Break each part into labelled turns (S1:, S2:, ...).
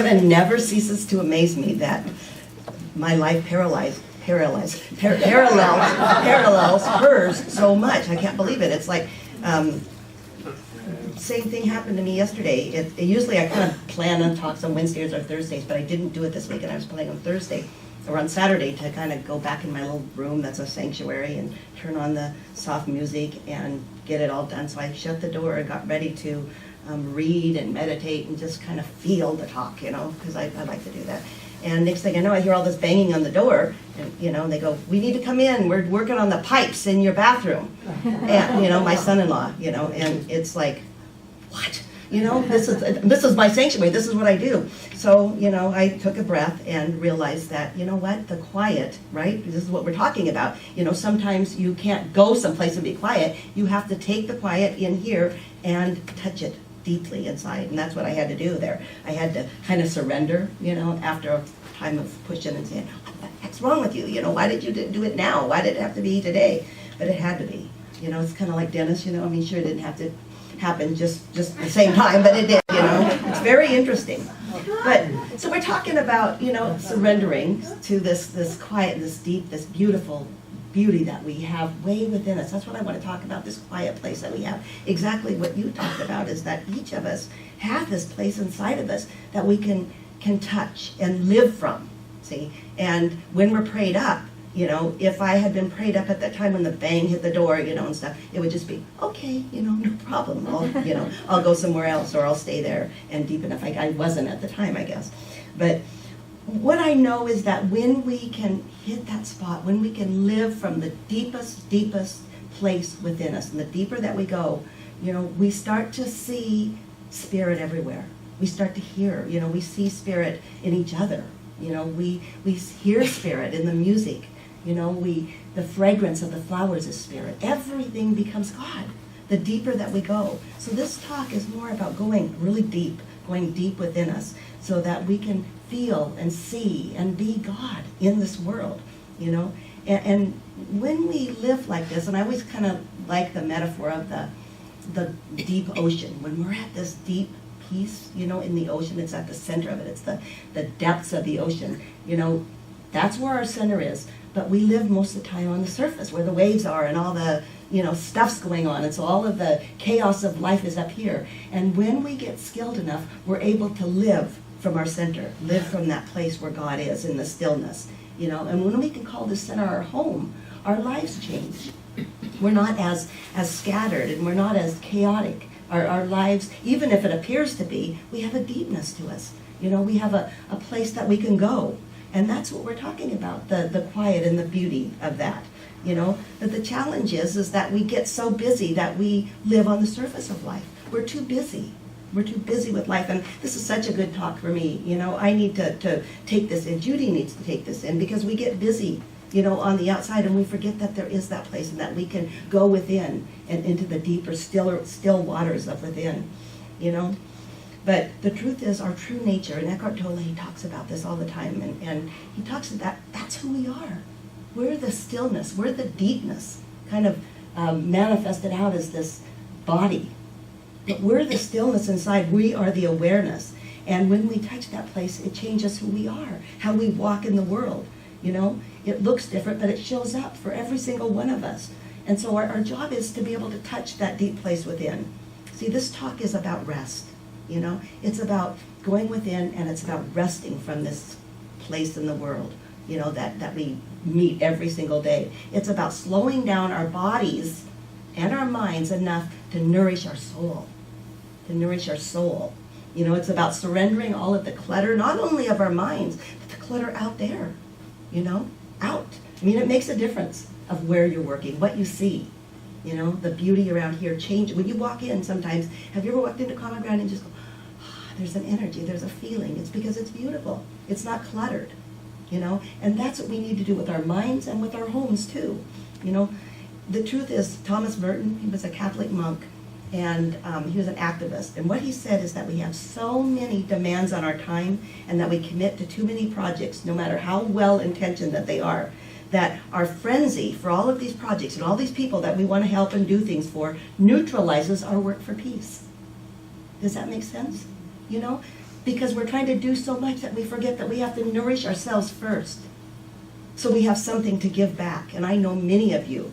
S1: It never ceases to amaze me that my life parallels hers so much. I can't believe it. It's like, same thing happened to me yesterday. Usually I kind of plan on talks on Wednesdays or Thursdays, but I didn't do it this week, and I was planning on Thursday or on Saturday to kind of go back in my little room that's a sanctuary and turn on the soft music and get it all done. So I shut the door and got ready to read and meditate and just kind of feel the talk, because I like to do that. And next thing I know, I hear all this banging on the door, and they go, "We need to come in. We're working on the pipes in your bathroom." And my son-in-law, and it's like, what? This is my sanctuary. This is what I do. So, I took a breath and realized that, the quiet, right? This is what we're talking about. Sometimes you can't go someplace and be quiet. You have to take the quiet in here and touch it deeply inside. And that's what I had to do there. I had to kind of surrender, after a time of pushing and saying, "What the heck's wrong with you? Why did you do it now? Why did it have to be today?" But it had to be. It's kind of like Dennis, sure, it didn't have to happen just the same time, but it did, It's very interesting. But, so we're talking about, surrendering to this quiet, this deep, this beautiful beauty that we have way within us. That's what I want to talk about, this quiet place that we have. Exactly what you talked about is that each of us have this place inside of us that we can touch and live from, see? And when we're prayed up, if I had been prayed up at that time when the bang hit the door, and stuff, it would just be, okay, no problem. I'll go somewhere else or I'll stay there and deepen if I wasn't at the time, I guess. But what I know is that when we can hit that spot, when we can live from the deepest place within us, and the deeper that we go, we start to see spirit everywhere. We start to hear, we see spirit in each other. We hear spirit in the music. The fragrance of the flowers is spirit. Everything becomes God, the deeper that we go. So this talk is more about going really deep, going deep within us, so that we can feel and see and be God in this world, And when we live like this, and I always kind of like the metaphor of the deep ocean. When we're at this deep peace, in the ocean, it's at the center of it. It's the depths of the ocean. That's where our center is. But we live most of the time on the surface where the waves are and all the, stuff's going on. And so all of the chaos of life is up here. And when we get skilled enough, we're able to live from our center, live from that place where God is in the stillness, And when we can call this center our home, our lives change. We're not as scattered and we're not as chaotic. Our lives, even if it appears to be, we have a deepness to us. We have a place that we can go. And that's what we're talking about, the quiet and the beauty of that. But the challenge is that we get so busy that we live on the surface of life. We're too busy. We're too busy with life. And this is such a good talk for me. I need to take this in. Judy needs to take this in because we get busy, on the outside, and we forget that there is that place and that we can go within and into the deeper, still waters of within, But the truth is our true nature, and Eckhart Tolle, he talks about this all the time, and he talks about that's who we are. We're the stillness, we're the deepness, kind of manifested out as this body. But we're the stillness inside, we are the awareness. And when we touch that place, it changes who we are, how we walk in the world. It looks different, but it shows up for every single one of us. And so our job is to be able to touch that deep place within. See, this talk is about rest. It's about going within, and it's about resting from this place in the world, that we meet every single day. It's about slowing down our bodies and our minds enough to nourish our soul, It's about surrendering all of the clutter, not only of our minds, but the clutter out there, out. It makes a difference of where you're working, what you see. The beauty around here changes. When you walk in sometimes, have you ever walked into common ground and just go, there's an energy, there's a feeling. It's because it's beautiful. It's not cluttered, And that's what we need to do with our minds and with our homes too. The truth is, Thomas Merton, he was a Catholic monk, and he was an activist. And what he said is that we have so many demands on our time and that we commit to too many projects, no matter how well-intentioned that they are, that our frenzy for all of these projects and all these people that we want to help and do things for neutralizes our work for peace. Does that make sense? because we're trying to do so much that we forget that we have to nourish ourselves first. So we have something to give back. And I know many of you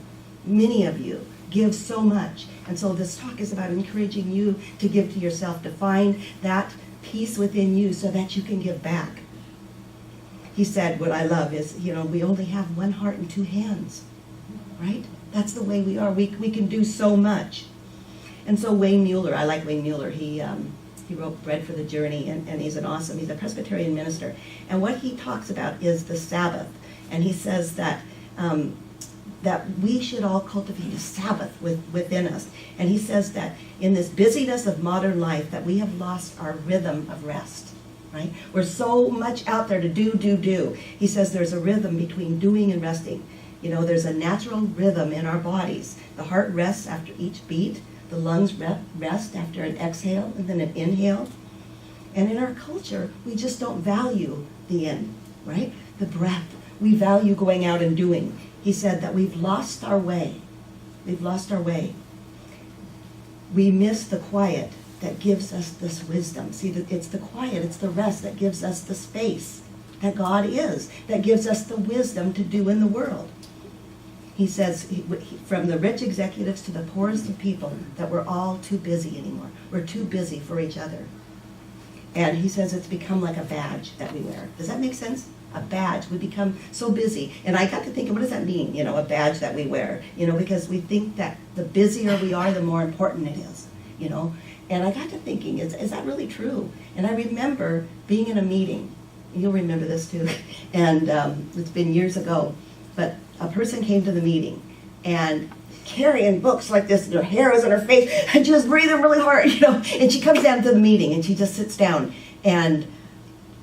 S1: give so much. And so this talk is about encouraging you to give to yourself, to find that peace within you so that you can give back. He said, what I love is, we only have one heart and two hands, right? That's the way we are. We can do so much. And so Wayne Mueller, I like Wayne Mueller. He wrote Bread for the Journey, and he's he's a Presbyterian minister. And what he talks about is the Sabbath. And he says that we should all cultivate a Sabbath within us. And he says that in this busyness of modern life that we have lost our rhythm of rest, right? We're so much out there to do. He says there's a rhythm between doing and resting. There's a natural rhythm in our bodies. The heart rests after each beat. The lungs rest after an exhale and then an inhale. And in our culture, we just don't value the end, right? The breath. We value going out and doing. He said that we've lost our way. We've lost our way. We miss the quiet that gives us this wisdom. See, it's the quiet, it's the rest that gives us the space that God is, that gives us the wisdom to do in the world. He says, from the rich executives to the poorest of people, that we're all too busy anymore. We're too busy for each other. And he says it's become like a badge that we wear. Does that make sense? A badge. We become so busy. And I got to thinking, what does that mean? A badge that we wear. Because we think that the busier we are, the more important it is. And I got to thinking, is that really true? And I remember being in a meeting. You'll remember this too. And it's been years ago. But a person came to the meeting and carrying books like this, and her hair was in her face, and she was breathing really hard, and she comes down to the meeting and she just sits down, and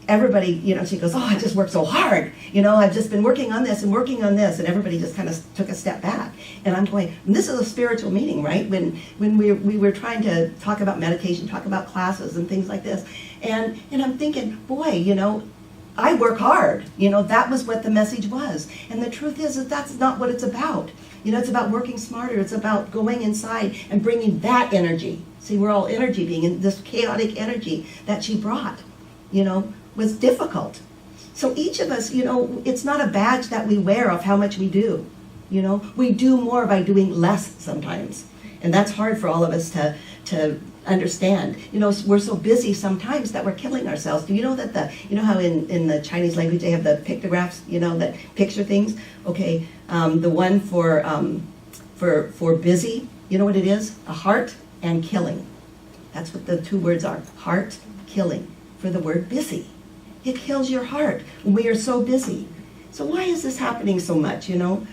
S1: everybody, she goes, oh, I just worked so hard, I've just been working on this, and everybody just kind of took a step back. And I'm going, and this is a spiritual meeting, right? When we were trying to talk about meditation, talk about classes and things like this, and I'm thinking, boy, I work hard. That was what the message was. And the truth is that that's not what it's about. It's about working smarter. It's about going inside and bringing that energy. See, we're all energy being, and this chaotic energy that she brought, was difficult. So each of us, it's not a badge that we wear of how much we do. We do more by doing less sometimes. And that's hard for all of us to understand. We're so busy sometimes that we're killing ourselves. Do you know that how in the Chinese language they have the pictographs, that picture things? Okay, the one for busy, you know what it is? A heart and killing. That's what the two words are. Heart, killing, for the word busy. It kills your heart when we are so busy. So why is this happening so much, And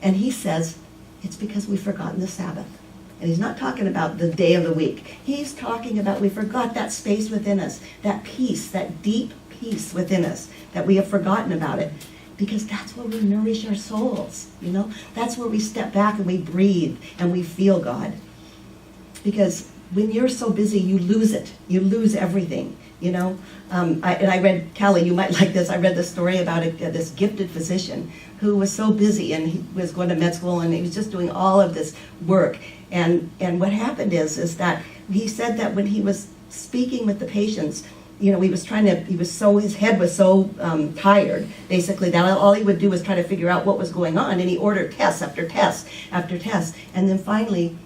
S1: he says, it's because we've forgotten the Sabbath. And he's not talking about the day of the week. He's talking about we forgot that space within us, that peace, that deep peace within us, that we have forgotten about it. Because that's where we nourish our souls, That's where we step back and we breathe and we feel God. Because when you're so busy, you lose it. You lose everything, I read, Callie, you might like this, I read the story about this gifted physician who was so busy, and he was going to med school, and he was just doing all of this work. And what happened is that he said that when he was speaking with the patients, his head was so tired, basically, that all he would do was try to figure out what was going on, and he ordered tests after tests after tests. And then finally,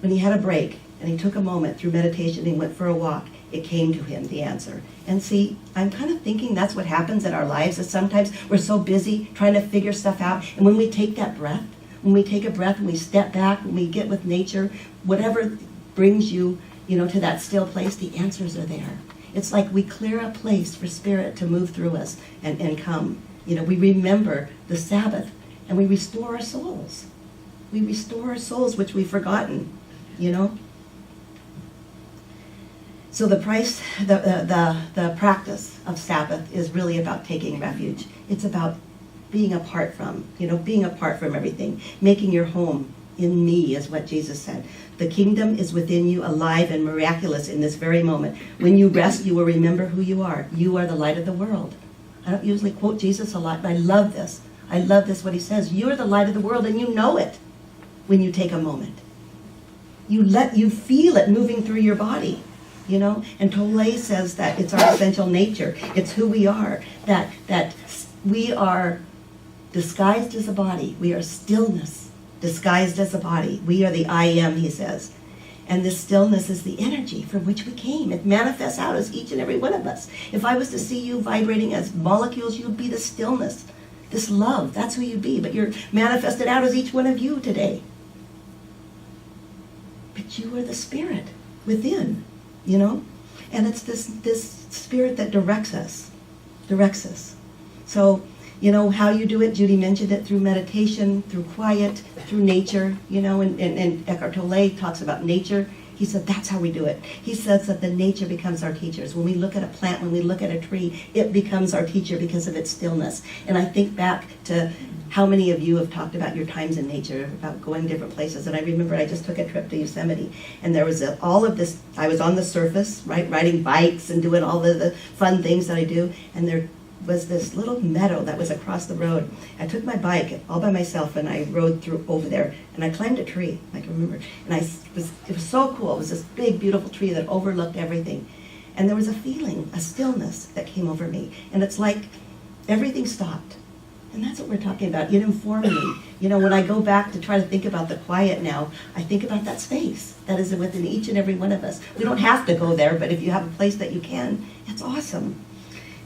S1: when he had a break, and he took a moment through meditation, he went for a walk, it came to him, the answer. And see, I'm kind of thinking that's what happens in our lives, is sometimes we're so busy trying to figure stuff out, and when we take that breath, when we take a breath and we step back, when we get with nature, whatever brings you, to that still place, the answers are there. It's like we clear a place for Spirit to move through us and come. We remember the Sabbath, and we restore our souls. We restore our souls, which we've forgotten, So the practice of Sabbath is really about taking refuge. It's about being apart from everything, making your home in me, is what Jesus said. The kingdom is within you, alive and miraculous in this very moment. When you rest, you will remember who you are. You are the light of the world. I don't usually quote Jesus a lot, but I love this. I love this, what he says. You are the light of the world, and you know it when you take a moment. You feel it moving through your body. you know? And Tole says that it's our essential nature. It's who we are, that we are disguised as a body. We are stillness, disguised as a body. We are the I am, he says. And this stillness is the energy from which we came. It manifests out as each and every one of us. If I was to see you vibrating as molecules, you'd be the stillness, this love. That's who you'd be. But you're manifested out as each one of you today. But you are the spirit within, you know? And it's this spirit that directs us. So, you know, how you do it, Judy mentioned it, through meditation, through quiet, through nature, you know, and Eckhart Tolle talks about nature. He said that's how we do it. He says that the nature becomes our teachers. When we look at a plant, when we look at a tree, it becomes our teacher because of its stillness. And I think back to how many of you have talked about your times in nature, about going different places. And I remember I just took a trip to Yosemite, and there was all of this. I was on the surface, right, riding bikes and doing all the fun things that I do, and there was this little meadow that was across the road. I took my bike all by myself and I rode through over there, and I climbed a tree, I can remember. And it was so cool. It was this big, beautiful tree that overlooked everything. And there was a feeling, a stillness that came over me. And it's like everything stopped. And that's what we're talking about. It informed me. You know, when I go back to try to think about the quiet now, I think about that space that is within each and every one of us. We don't have to go there, but if you have a place that you can, it's awesome.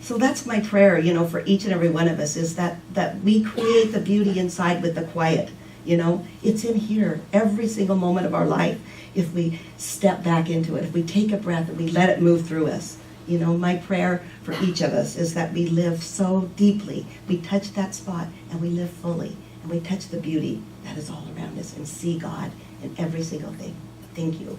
S1: So that's my prayer, you know, for each and every one of us, is that we create the beauty inside with the quiet, you know. It's in here every single moment of our life if we step back into it, if we take a breath and we let it move through us. You know, my prayer for each of us is that we live so deeply, we touch that spot and we live fully, and we touch the beauty that is all around us and see God in every single thing. Thank you.